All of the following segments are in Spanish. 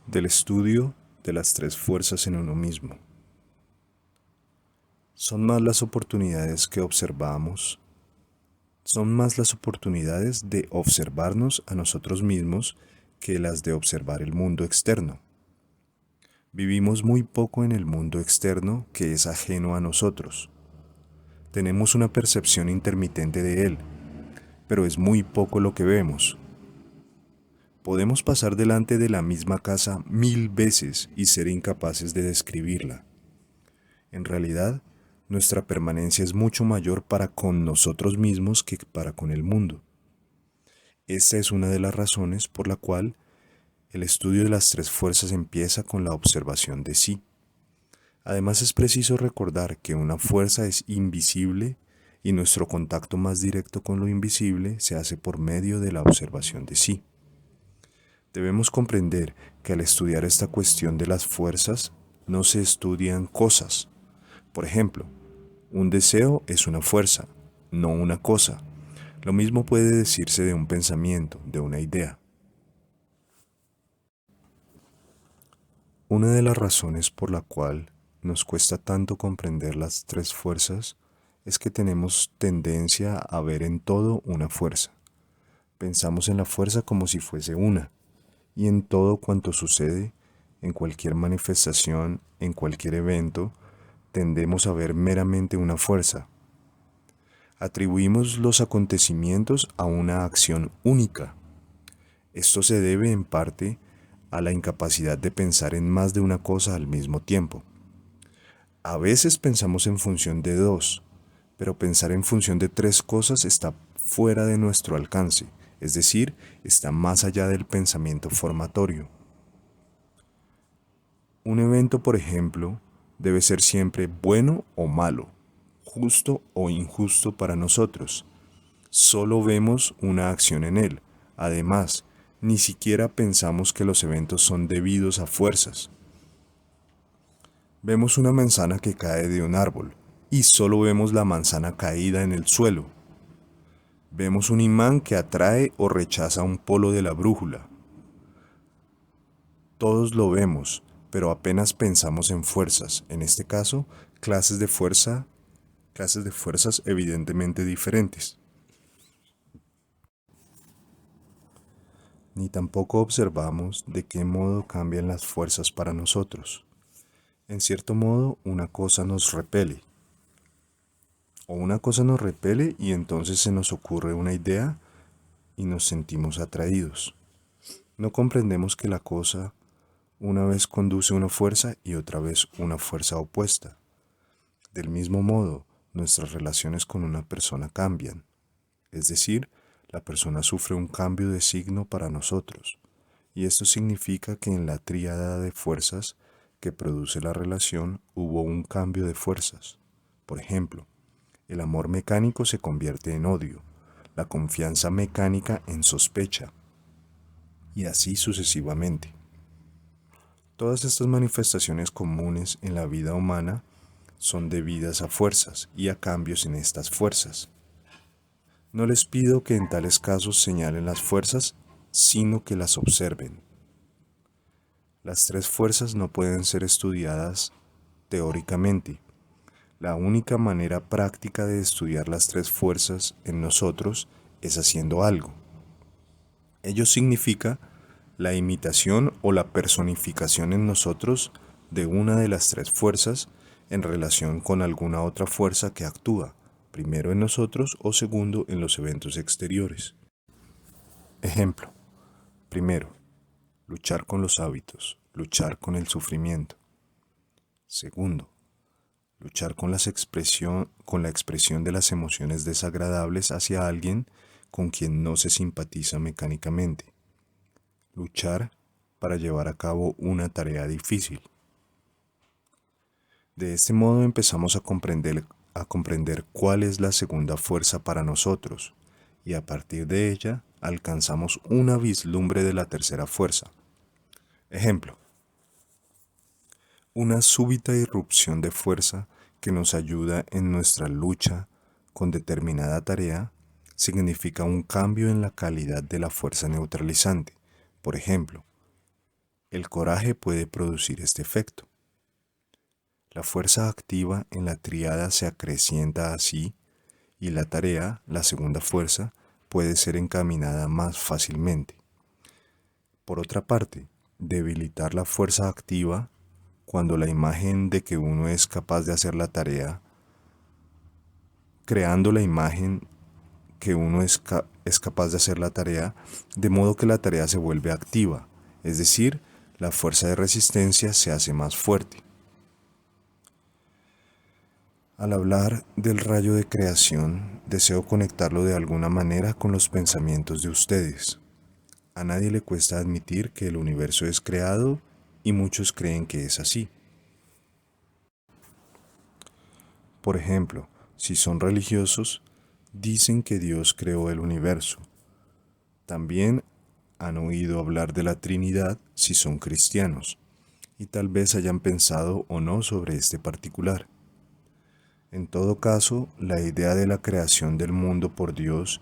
del estudio de las tres fuerzas en uno mismo. Son más las oportunidades de observarnos a nosotros mismos que las de observar el mundo externo. Vivimos muy poco en el mundo externo que es ajeno a nosotros. Tenemos una percepción intermitente de él, pero es muy poco lo que vemos. Podemos pasar delante de la misma casa 1000 veces y ser incapaces de describirla. En realidad, nuestra permanencia es mucho mayor para con nosotros mismos que para con el mundo. Esta es una de las razones por la cual el estudio de las tres fuerzas empieza con la observación de sí. Además es preciso recordar que una fuerza es invisible y nuestro contacto más directo con lo invisible se hace por medio de la observación de sí. Debemos comprender que al estudiar esta cuestión de las fuerzas no se estudian cosas. Por ejemplo, un deseo es una fuerza, no una cosa. Lo mismo puede decirse de un pensamiento, de una idea. Una de las razones por la cual nos cuesta tanto comprender las tres fuerzas es que tenemos tendencia a ver en todo una fuerza. Pensamos en la fuerza como si fuese una, y en todo cuanto sucede, en cualquier manifestación, en cualquier evento, tendemos a ver meramente una fuerza. Atribuimos los acontecimientos a una acción única. Esto se debe en parte a la incapacidad de pensar en más de una cosa al mismo tiempo. A veces pensamos en función de dos, pero pensar en función de tres cosas está fuera de nuestro alcance, es decir, está más allá del pensamiento formatorio. Un evento, por ejemplo, debe ser siempre bueno o malo, justo o injusto para nosotros. Solo vemos una acción en él. Además, ni siquiera pensamos que los eventos son debidos a fuerzas. Vemos una manzana que cae de un árbol y solo vemos la manzana caída en el suelo. Vemos un imán que atrae o rechaza un polo de la brújula. Todos lo vemos, pero apenas pensamos en fuerzas, en este caso, clases de fuerzas evidentemente diferentes. Ni tampoco observamos de qué modo cambian las fuerzas para nosotros. En cierto modo, una cosa nos repele. O una cosa nos repele y entonces se nos ocurre una idea y nos sentimos atraídos. No comprendemos que la cosa una vez conduce una fuerza y otra vez una fuerza opuesta. Del mismo modo, nuestras relaciones con una persona cambian. Es decir, la persona sufre un cambio de signo para nosotros. Y esto significa que en la tríada de fuerzas que produce la relación hubo un cambio de fuerzas. Por ejemplo, el amor mecánico se convierte en odio, la confianza mecánica en sospecha, y así sucesivamente. Todas estas manifestaciones comunes en la vida humana son debidas a fuerzas y a cambios en estas fuerzas. No les pido que en tales casos señalen las fuerzas, sino que las observen. Las tres fuerzas no pueden ser estudiadas teóricamente. La única manera práctica de estudiar las tres fuerzas en nosotros es haciendo algo. Ello significa la imitación o la personificación en nosotros de una de las tres fuerzas en relación con alguna otra fuerza que actúa, primero en nosotros o segundo en los eventos exteriores. Ejemplo. Primero, luchar con los hábitos, luchar con el sufrimiento. Segundo, luchar con la expresión de las emociones desagradables hacia alguien con quien no se simpatiza mecánicamente. Luchar para llevar a cabo una tarea difícil. De este modo empezamos a comprender cuál es la segunda fuerza para nosotros, y a partir de ella alcanzamos una vislumbre de la tercera fuerza. Ejemplo. Una súbita irrupción de fuerza que nos ayuda en nuestra lucha con determinada tarea significa un cambio en la calidad de la fuerza neutralizante. Por ejemplo, El coraje puede producir este efecto. La fuerza activa en la tríada se acrecienta así y la tarea, la segunda fuerza, puede ser encaminada más fácilmente. Por otra parte, debilitar la fuerza activa cuando la imagen de que uno es capaz de hacer la tarea, creando la imagen que uno es capaz de hacer la tarea, de modo que la tarea se vuelve activa, es decir, la fuerza de resistencia se hace más fuerte. Al hablar del rayo de creación, deseo conectarlo de alguna manera con los pensamientos de ustedes. A nadie le cuesta admitir que el universo es creado y muchos creen que es así. Por ejemplo, si son religiosos, dicen que Dios creó el universo. También han oído hablar de la Trinidad si son cristianos, y tal vez hayan pensado o no sobre este particular. En todo caso, la idea de la creación del mundo por Dios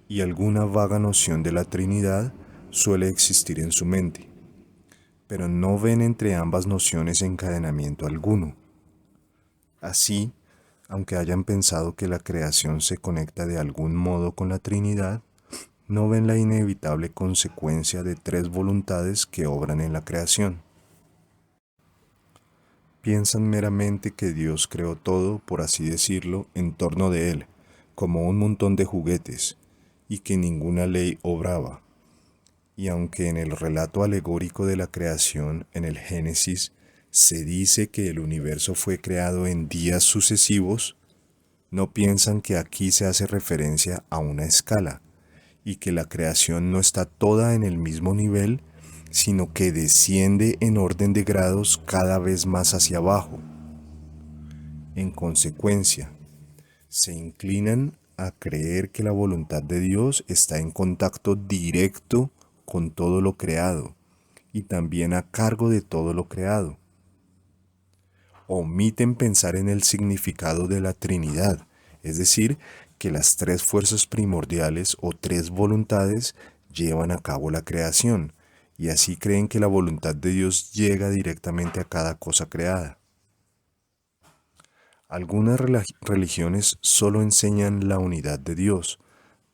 y alguna vaga noción de la Trinidad suele existir en su mente, pero no ven entre ambas nociones encadenamiento alguno. Así, aunque hayan pensado que la creación se conecta de algún modo con la Trinidad, no ven la inevitable consecuencia de tres voluntades que obran en la creación. Piensan meramente que Dios creó todo, por así decirlo, en torno de Él, como un montón de juguetes, y que ninguna ley obraba. Y aunque en el relato alegórico de la creación, en el Génesis, se dice que el universo fue creado en días sucesivos, no piensan que aquí se hace referencia a una escala, y que la creación no está toda en el mismo nivel, sino que desciende en orden de grados cada vez más hacia abajo. En consecuencia, se inclinan a creer que la voluntad de Dios está en contacto directo con todo lo creado y también a cargo de todo lo creado. Omiten pensar en el significado de la Trinidad, es decir, que las tres fuerzas primordiales o tres voluntades llevan a cabo la creación, y así creen que la voluntad de Dios llega directamente a cada cosa creada. Algunas religiones solo enseñan la unidad de Dios,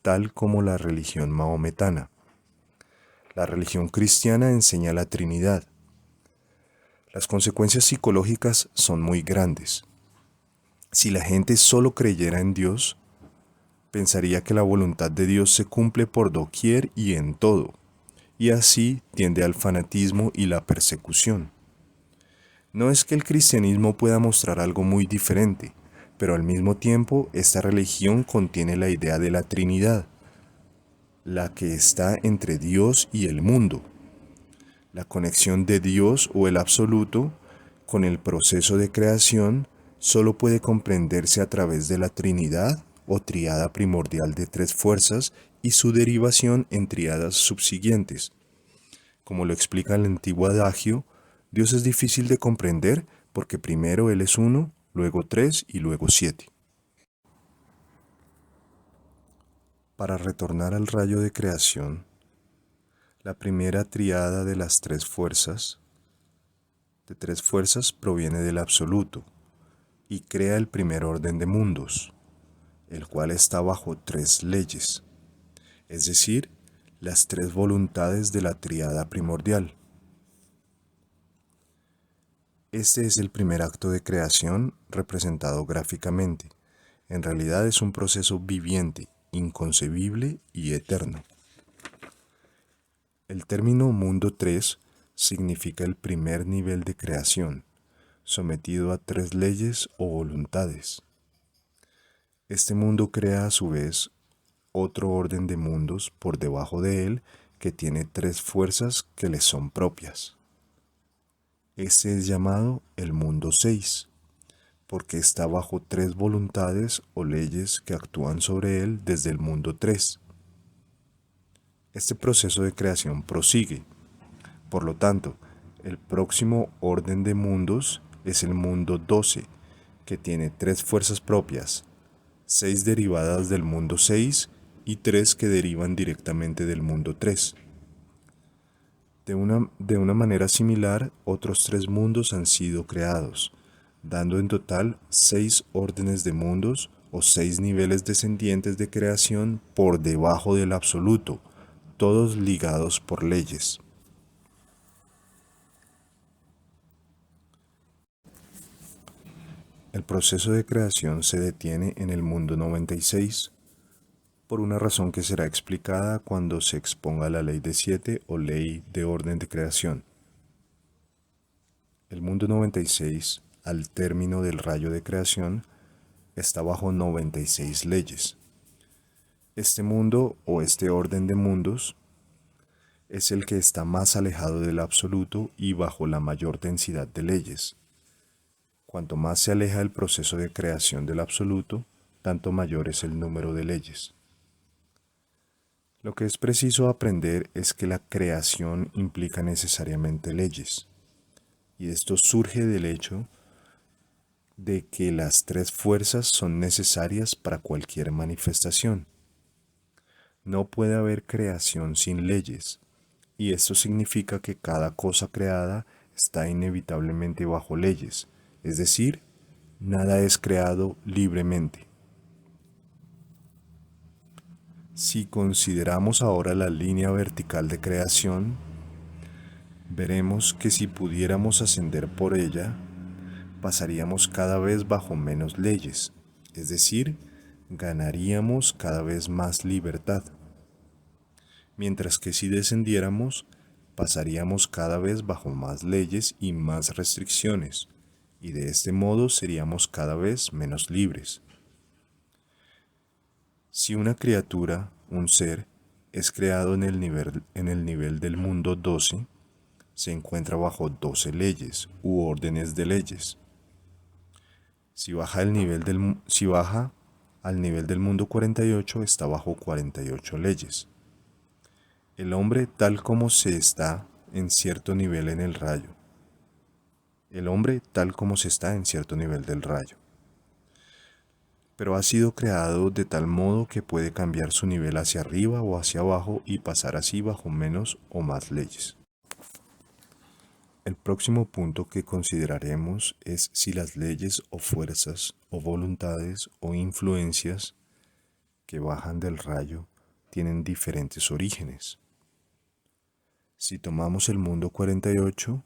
tal como la religión mahometana. La religión cristiana enseña la Trinidad. Las consecuencias psicológicas son muy grandes. Si la gente solo creyera en Dios, pensaría que la voluntad de Dios se cumple por doquier y en todo, y así tiende al fanatismo y la persecución. No es que el cristianismo pueda mostrar algo muy diferente, pero al mismo tiempo esta religión contiene la idea de la Trinidad, la que está entre Dios y el mundo. La conexión de Dios o el absoluto con el proceso de creación solo puede comprenderse a través de la Trinidad o triada primordial de tres fuerzas y su derivación en triadas subsiguientes. Como lo explica el antiguo adagio, Dios es difícil de comprender porque primero Él es uno, luego tres y luego siete. Para retornar al rayo de creación, la primera triada de las tres fuerzas, proviene del absoluto y crea el primer orden de mundos, el cual está bajo tres leyes, es decir, las tres voluntades de la triada primordial. Este es el primer acto de creación representado gráficamente. En realidad es un proceso viviente, inconcebible y eterno. El término mundo 3 significa el primer nivel de creación, sometido a tres leyes o voluntades. Este mundo crea a su vez otro orden de mundos por debajo de él que tiene tres fuerzas que le son propias. Este es llamado el mundo 6, porque está bajo tres voluntades o leyes que actúan sobre él desde el mundo 3. Este proceso de creación prosigue. Por lo tanto, el próximo orden de mundos es el mundo 12, que tiene tres fuerzas propias, 6 derivadas del mundo 6 y 3 que derivan directamente del mundo 3. De una manera similar, otros 3 mundos han sido creados, dando en total 6 órdenes de mundos o 6 niveles descendientes de creación por debajo del absoluto, todos ligados por leyes. El proceso de creación se detiene en el mundo 96 por una razón que será explicada cuando se exponga la ley de 7 o ley de orden de creación. El mundo 96, al término del rayo de creación, está bajo 96 leyes. Este mundo o este orden de mundos es el que está más alejado del absoluto y bajo la mayor densidad de leyes. Cuanto más se aleja el proceso de creación del absoluto, tanto mayor es el número de leyes. Lo que es preciso aprender es que la creación implica necesariamente leyes, y esto surge del hecho de que las 3 fuerzas son necesarias para cualquier manifestación. No puede haber creación sin leyes, y esto significa que cada cosa creada está inevitablemente bajo leyes, es decir, nada es creado libremente. Si consideramos ahora la línea vertical de creación, veremos que si pudiéramos ascender por ella, pasaríamos cada vez bajo menos leyes, es decir, ganaríamos cada vez más libertad. Mientras que si descendiéramos, pasaríamos cada vez bajo más leyes y más restricciones, y de este modo seríamos cada vez menos libres. Si una criatura, un ser, es creado en el nivel del mundo 12, se encuentra bajo 12 leyes u órdenes de leyes. Si baja al nivel del mundo 48, está bajo 48 leyes. El hombre tal como se está en cierto nivel en el rayo. El hombre tal como se está en cierto nivel del rayo. Pero ha sido creado de tal modo que puede cambiar su nivel hacia arriba o hacia abajo y pasar así bajo menos o más leyes. El próximo punto que consideraremos es si las leyes o fuerzas o voluntades o influencias que bajan del rayo tienen diferentes orígenes. Si tomamos el mundo 48,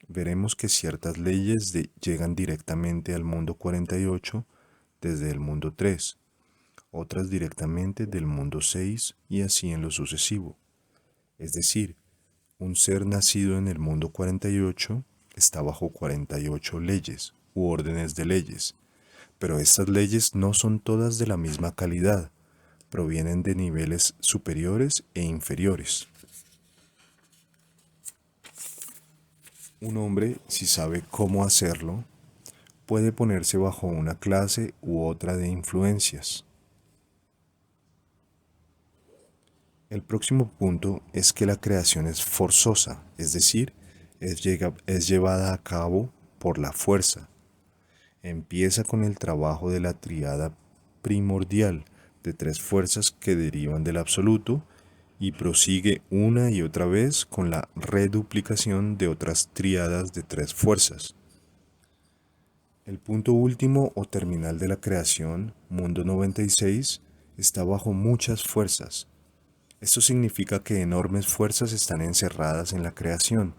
veremos que ciertas leyes llegan directamente al mundo 48 desde el mundo 3, otras directamente del mundo 6 y así en lo sucesivo. Es decir, un ser nacido en el mundo 48 está bajo 48 leyes u órdenes de leyes, pero estas leyes no son todas de la misma calidad, provienen de niveles superiores e inferiores. Un hombre, si sabe cómo hacerlo, puede ponerse bajo una clase u otra de influencias. El próximo punto es que la creación es forzosa, es decir, es llevada a cabo por la fuerza. Empieza con el trabajo de la tríada primordial de 3 fuerzas que derivan del absoluto y prosigue una y otra vez con la reduplicación de otras tríadas de 3 fuerzas. El punto último o terminal de la creación, mundo 96, está bajo muchas fuerzas. Esto significa que enormes fuerzas están encerradas en la creación.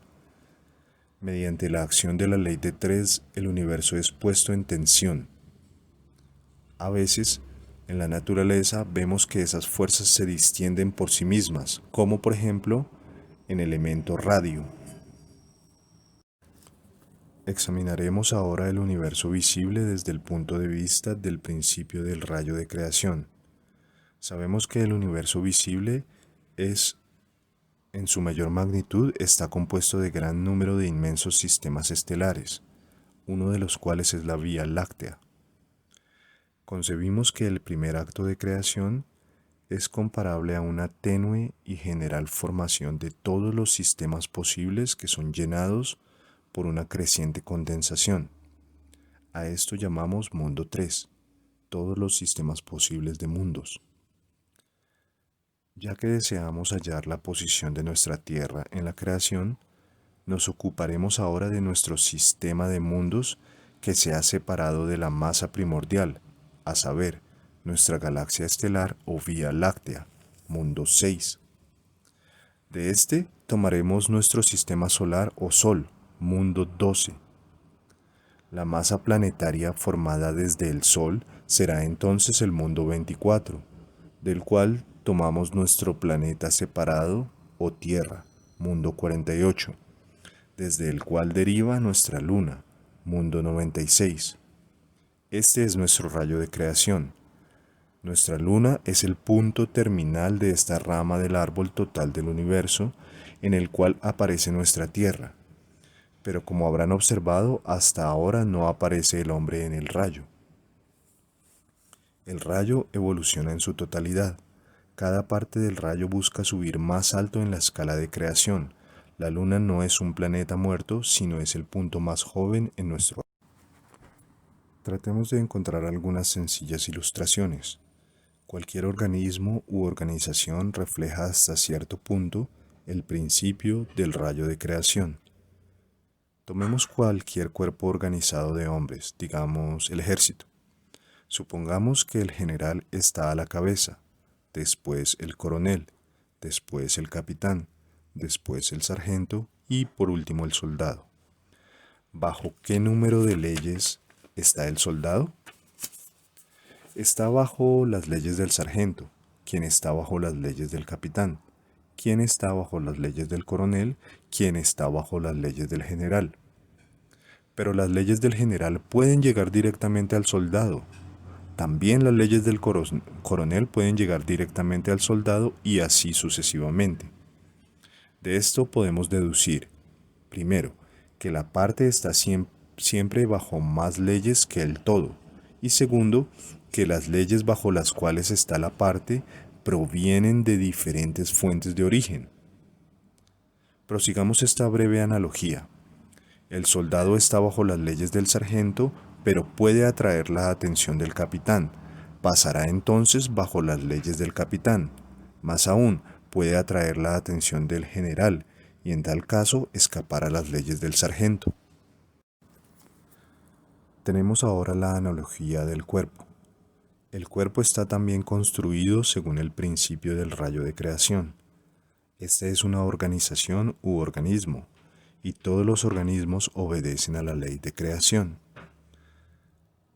Mediante la acción de la ley de 3, el universo es puesto en tensión. A veces, en la naturaleza vemos que esas fuerzas se distienden por sí mismas, como por ejemplo en el elemento radio. Examinaremos ahora el universo visible desde el punto de vista del principio del rayo de creación. Sabemos que el universo visible en su mayor magnitud está compuesto de gran número de inmensos sistemas estelares, uno de los cuales es la Vía Láctea. Concebimos que el primer acto de creación es comparable a una tenue y general formación de todos los sistemas posibles que son llenados por una creciente condensación. A esto llamamos mundo 3, todos los sistemas posibles de mundos. Ya que deseamos hallar la posición de nuestra Tierra en la creación, nos ocuparemos ahora de nuestro sistema de mundos que se ha separado de la masa primordial, a saber, nuestra galaxia estelar o Vía Láctea, mundo 6. De este tomaremos nuestro sistema solar o Sol, mundo 12. La masa planetaria formada desde el Sol será entonces el mundo 24, del cual tomamos nuestro planeta separado o Tierra, mundo 48, desde el cual deriva nuestra Luna, mundo 96. Este es nuestro rayo de creación. Nuestra Luna es el punto terminal de esta rama del árbol total del universo en el cual aparece nuestra Tierra. Pero como habrán observado, hasta ahora no aparece el hombre en el rayo. El rayo evoluciona en su totalidad. Cada parte del rayo busca subir más alto en la escala de creación. La Luna no es un planeta muerto, sino es el punto más joven en nuestro. Tratemos de encontrar algunas sencillas ilustraciones. Cualquier organismo u organización refleja hasta cierto punto el principio del rayo de creación. Tomemos cualquier cuerpo organizado de hombres, digamos el ejército. Supongamos que el general está a la cabeza, después el coronel, después el capitán, después el sargento y por último el soldado. ¿Bajo qué número de leyes está el soldado? Está bajo las leyes del sargento, quien está bajo las leyes del capitán, quien está bajo las leyes del coronel, quien está bajo las leyes del general. Pero las leyes del general pueden llegar directamente al soldado. También las leyes del coronel pueden llegar directamente al soldado y así sucesivamente. De esto podemos deducir, primero, que la parte está siempre bajo más leyes que el todo, y segundo, que las leyes bajo las cuales está la parte provienen de diferentes fuentes de origen. Prosigamos esta breve analogía. El soldado está bajo las leyes del sargento, pero puede atraer la atención del capitán. Pasará entonces bajo las leyes del capitán. Más aún, puede atraer la atención del general y en tal caso escapar a las leyes del sargento. Tenemos ahora la analogía del cuerpo. El cuerpo está también construido según el principio del rayo de creación. Este es una organización u organismo, y todos los organismos obedecen a la ley de creación.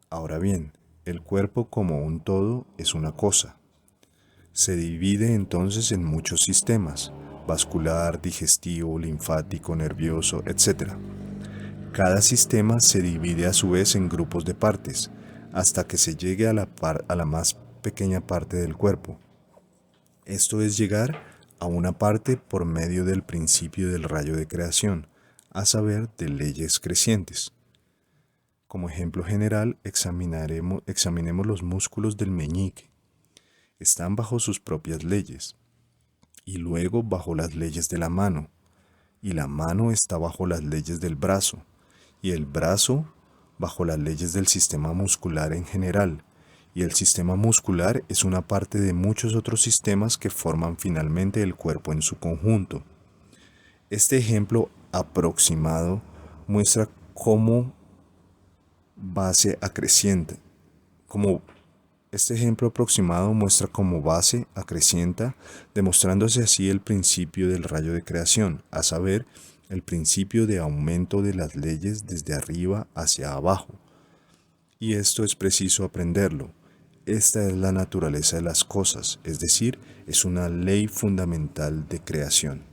Ahora bien, el cuerpo como un todo es una cosa. Se divide entonces en muchos sistemas: vascular, digestivo, linfático, nervioso, etc. Cada sistema se divide a su vez en grupos de partes, hasta que se llegue a la más pequeña parte del cuerpo. Esto es llegar a una parte por medio del principio del rayo de creación, a saber, de leyes crecientes. Como ejemplo general, examinemos los músculos del meñique. Están bajo sus propias leyes, y luego bajo las leyes de la mano, y la mano está bajo las leyes del brazo, y el brazo bajo las leyes del sistema muscular en general, y el sistema muscular es una parte de muchos otros sistemas que forman finalmente el cuerpo en su conjunto. Este ejemplo aproximado muestra cómo base acrecienta, demostrándose así el principio del rayo de creación, a saber, el principio de aumento de las leyes desde arriba hacia abajo. Y esto es preciso aprenderlo. Esta es la naturaleza de las cosas, es decir, es una ley fundamental de creación.